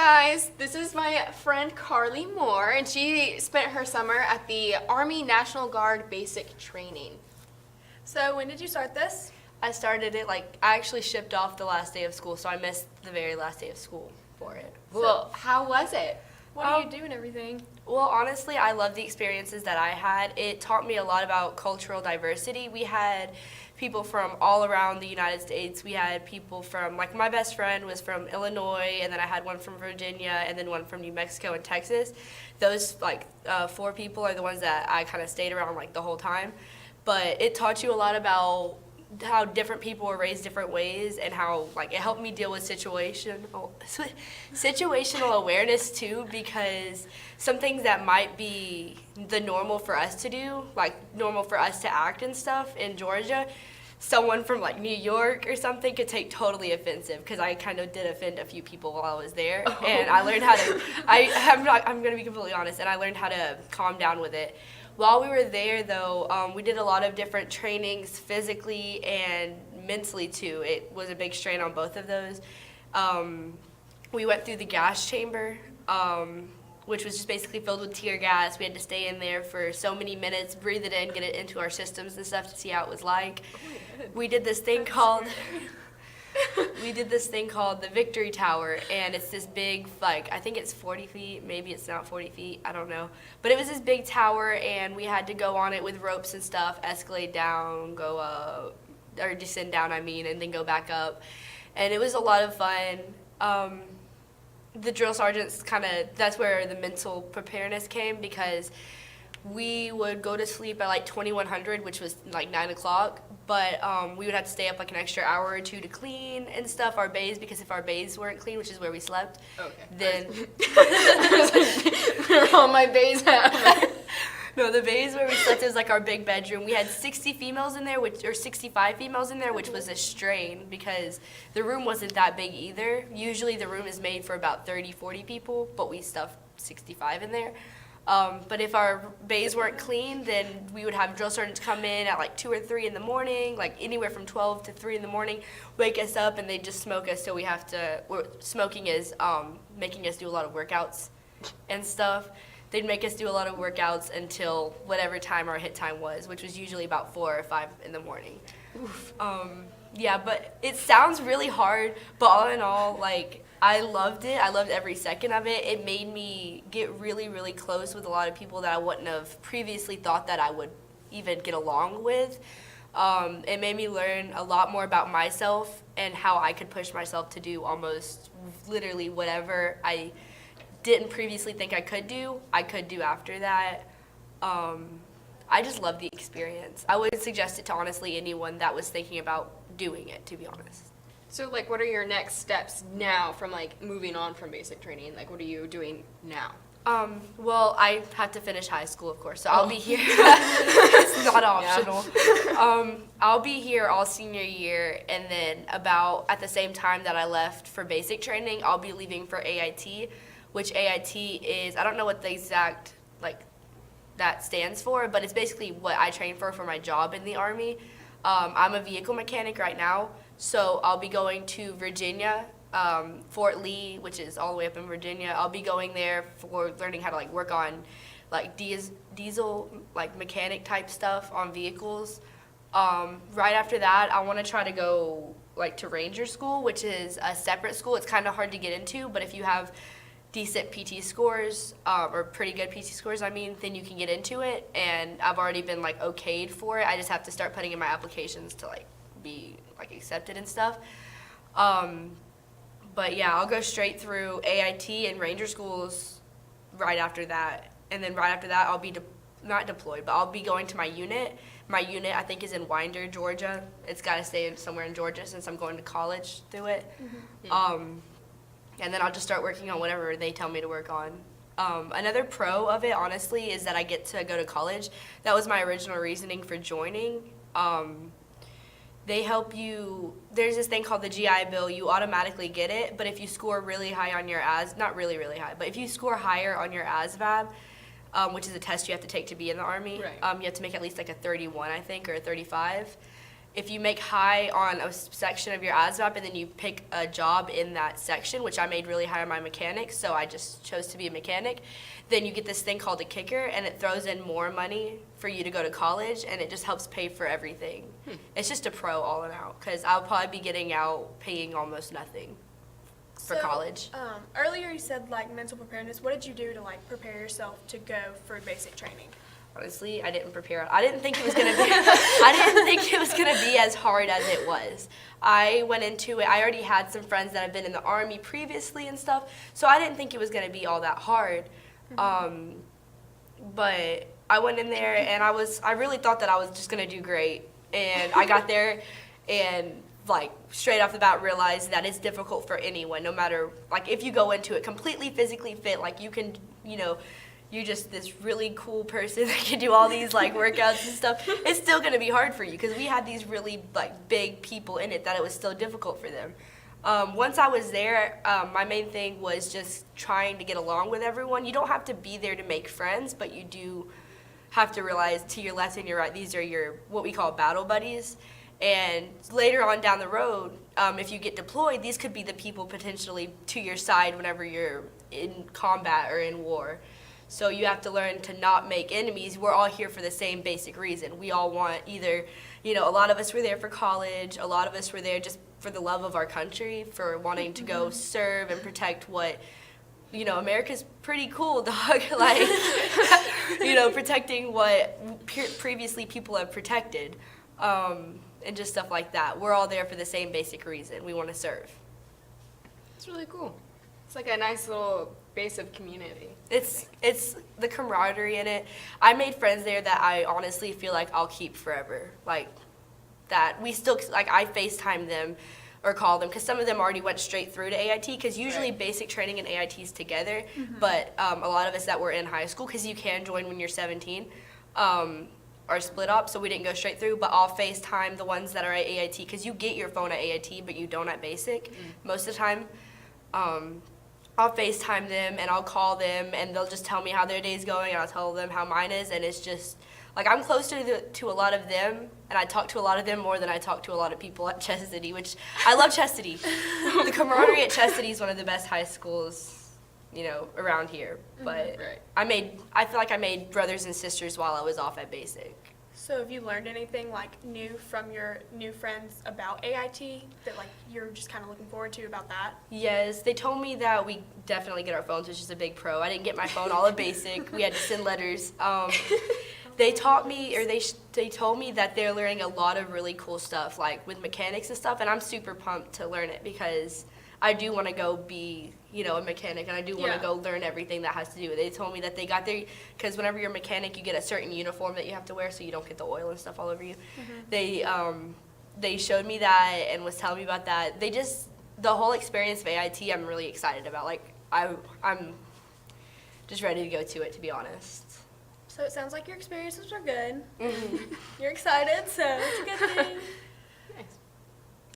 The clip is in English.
guys, this is my friend Carly Moore, and she spent her summer at the Army National Guard basic training. So when did you start this? I started it, I actually shipped off the last day of school, so I missed the very last day of school for it. Well, how was it? What do you do and everything? Well, honestly, I love the experiences that I had. It taught me a lot about cultural diversity. We had people from all around the United States. We had people from, my best friend was from Illinois, and then I had one from Virginia, and then one from New Mexico and Texas. Those, 4 people are the ones that I kind of stayed around, the whole time. But it taught you a lot about how different people were raised different ways, and how it helped me deal with situational awareness too, because some things that might be the normal for us to do, normal for us to act and stuff in Georgia, someone from New York or something could take totally offensive, because I kind of did offend a few people while I was there. And I learned how to I'm going to be completely honest, and I learned how to calm down with it. While we were there, though, we did a lot of different trainings physically and mentally, too. It was a big strain on both of those. We went through the gas chamber, which was just basically filled with tear gas. We had to stay in there for so many minutes, breathe it in, get it into our systems and stuff to see how it was like. We did this thing called the Victory Tower, and it's this big, I think it's 40 feet, maybe it's not 40 feet, I don't know. But it was this big tower, and we had to go on it with ropes and stuff, escalate down, go up, or descend down, and then go back up. And it was a lot of fun. The drill sergeants that's where the mental preparedness came, because we would go to sleep at 2100, which was 9 o'clock, but we would have to stay up an extra hour or two to clean and stuff our bays, because if our bays weren't clean, which is where we slept, then all my bays have. No, the bays where we slept is our big bedroom. We had 60 females in there, or 65 females in there, which was a strain because the room wasn't that big either. Usually the room is made for about 30, 40 people, but we stuffed 65 in there. But if our bays weren't clean, then we would have drill sergeants come in at 2 or 3 in the morning, anywhere from 12 to 3 in the morning, wake us up, and they'd just smoke us. So we have to, smoking is making us do a lot of workouts and stuff. They'd make us do a lot of workouts until whatever time our hit time was, which was usually about 4 or 5 in the morning. Yeah, but it sounds really hard, but all in all, I loved it. I loved every second of it. It made me get really, really close with a lot of people that I wouldn't have previously thought that I would even get along with. It made me learn a lot more about myself and how I could push myself to do almost literally whatever I didn't previously think I could do after that. I just love the experience. I would suggest it to honestly anyone that was thinking about doing it, to be honest. So, what are your next steps now from, moving on from basic training? What are you doing now? Well, I had to finish high school, of course, so I'll be here. It's not optional. Yeah. I'll be here all senior year, and then about at the same time that I left for basic training, I'll be leaving for AIT, which AIT is, I don't know what the exact, that stands for, but it's basically what I train for my job in the Army. I'm a vehicle mechanic right now, so I'll be going to Virginia, Fort Lee, which is all the way up in Virginia. I'll be going there for learning how to work on diesel mechanic type stuff on vehicles. Right after that, I want to try to go to Ranger School, which is a separate school. It's kind of hard to get into, but if you have decent PT scores, or pretty good PT scores, then you can get into it. And I've already been okayed for it. I just have to start putting in my applications to be accepted and stuff. But yeah, I'll go straight through AIT and Ranger schools right after that. And then right after that, I'll be not deployed, but I'll be going to my unit. My unit, I think, is in Winder, Georgia. It's got to stay somewhere in Georgia since I'm going to college through it. Mm-hmm. And then I'll just start working on whatever they tell me to work on. Another pro of it, honestly, is that I get to go to college. That was my original reasoning for joining. They help you, there's this thing called the GI Bill. You automatically get it, but if you score really high on your not really, really high, but if you score higher on your ASVAB, which is a test you have to take to be in the Army, right. You have to make at least a 31, I think, or a 35. if you make high on a section of your ASVAB and then you pick a job in that section, which I made really high on my mechanic, so I just chose to be a mechanic, then you get this thing called a kicker, and it throws in more money for you to go to college, and it just helps pay for everything. It's just a pro all in out, because I'll probably be getting out paying almost nothing for college. Earlier you said like mental preparedness. What did you do to like prepare yourself to go for basic training? Honestly, I didn't prepare. I didn't think it was gonna be. I didn't think it was gonna be as hard as it was. I went into it. I already had some friends that have been in the Army previously and stuff, so I didn't think it was gonna be all that hard. But I went in there and I really thought that I was just gonna do great. And I got there and like straight off the bat realized that it's difficult for anyone, no matter like if you go into it completely physically fit, like you can, you're just this really cool person that can do all these like workouts and stuff, it's still going to be hard for you because we had these really like big people in it that it was still difficult for them. Once I was there, my main thing was just trying to get along with everyone. You don't have to be there to make friends, but you do have to realize to your left and your right, these are your what we call battle buddies. And later on down the road, if you get deployed, these could be the people potentially to your side whenever you're in combat or in war. So you have to learn to not make enemies. We're all here for the same basic reason. We all want either, a lot of us were there for college, a lot of us were there just for the love of our country, for wanting to go serve and protect what, America's pretty cool, dog. Like, protecting what previously people have protected, and just stuff like that. We're all there for the same basic reason. We want to serve. It's really cool. It's like a nice little base of community. It's the camaraderie in it. I made friends there that I honestly feel like I'll keep forever. Like that we still I FaceTime them or call them because some of them already went straight through to AIT because usually basic training and AIT is together. But a lot of us that were in high school, because you can join when you're 17, are split up, so we didn't go straight through. But I'll FaceTime the ones that are at AIT because you get your phone at AIT, but you don't at basic most of the time. I'll FaceTime them and I'll call them and they'll just tell me how their day's going and I'll tell them how mine is, and it's just like I'm closer to a lot of them and I talk to a lot of them more than I talk to a lot of people at Chestatee, which I love Chestatee. The camaraderie at Chestatee is one of the best high schools, around here. But I feel like I made brothers and sisters while I was off at basic. So have you learned anything like new from your new friends about AIT that like you're just kind of looking forward to about that? Yes, they told me that we definitely get our phones, which is a big pro. I didn't get my phone all at basic. We had to send letters. They taught me, or they told me that they're learning a lot of really cool stuff, like with mechanics and stuff, and I'm super pumped to learn it because I do want to go be, a mechanic, and I do want to go learn everything that has to do with it. They told me that they got there, because whenever you're a mechanic, you get a certain uniform that you have to wear so you don't get the oil and stuff all over you. They showed me that and was telling me about that. The whole experience of AIT, I'm really excited about. Like, I'm just ready to go to it, to be honest. So it sounds like your experiences were good. You're excited, so it's a good thing.